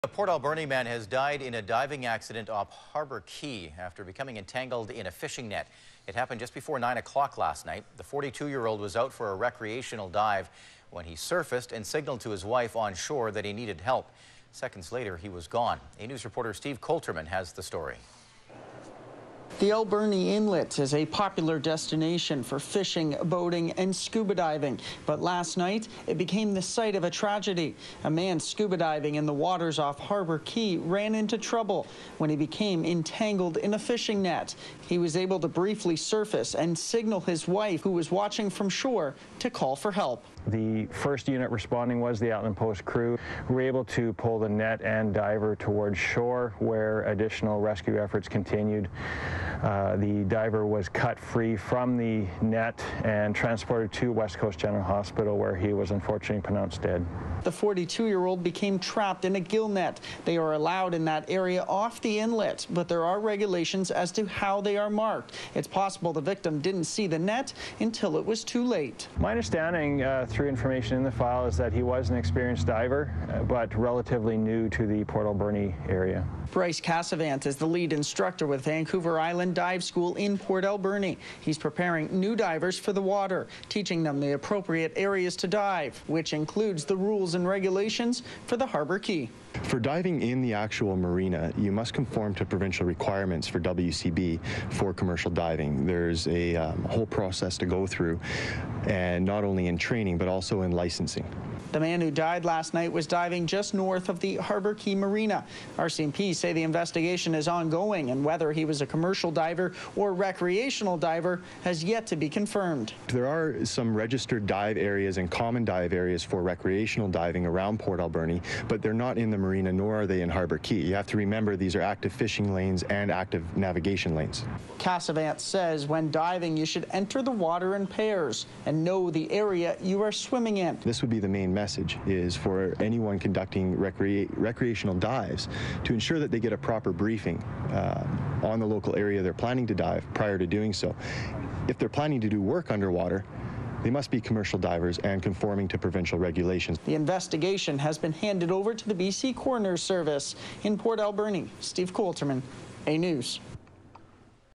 A Port Alberni man has died in a diving accident off Harbour Quay after becoming entangled in a fishing net. It happened just before 9 o'clock last night. The 42-year-old was out for a recreational dive when he surfaced and signaled to his wife on shore that he needed help. Seconds later, he was gone. A-News reporter Steve Coulterman has the story. The Alberni Inlet is a popular destination for fishing, boating, and scuba diving. But last night, it became the site of a tragedy. A man scuba diving in the waters off Harbour Quay ran into trouble when he became entangled in a fishing net. He was able to briefly surface and signal his wife, who was watching from shore, to call for help. The first unit responding was the Outland Post crew. We were able to pull the net and diver towards shore, where additional rescue efforts continued. The diver was cut free from the net and transported to West Coast General Hospital, where he was unfortunately pronounced dead. The 42-year-old became trapped in a gillnet. They are allowed in that area off the inlet, but there are regulations as to how they are marked. It's possible the victim didn't see the net until it was too late. My understanding through information in the file is that he was an experienced diver, but relatively new to the Port Alberni area. Bryce Cassavant is the lead instructor with Vancouver Island Dive School in Port Alberni. He's preparing new divers for the water, teaching them the appropriate areas to dive, which includes the rules and regulations for the Harbour Quay. For diving in the actual marina, you must conform to provincial requirements for WCB for commercial diving. There's a whole process to go through, and not only in training, but also in licensing. The man who died last night was diving just north of the Harbour Quay Marina. RCMP say the investigation is ongoing, and whether he was a commercial diver or recreational diver has yet to be confirmed. There are some registered dive areas and common dive areas for recreational diving around Port Alberni, but they're not in the marina, nor are they in Harbour Quay. You have to remember these are active fishing lanes and active navigation lanes. Cassavant says when diving, you should enter the water in pairs and know the area you are swimming in. This would be the main message, is for anyone conducting recreational dives to ensure that they get a proper briefing on the local area they're planning to dive prior to doing so. If they're planning to do work underwater, they must be commercial divers and conforming to provincial regulations. The investigation has been handed over to the BC Coroners Service in Port Alberni. Steve Coulterman, A-News.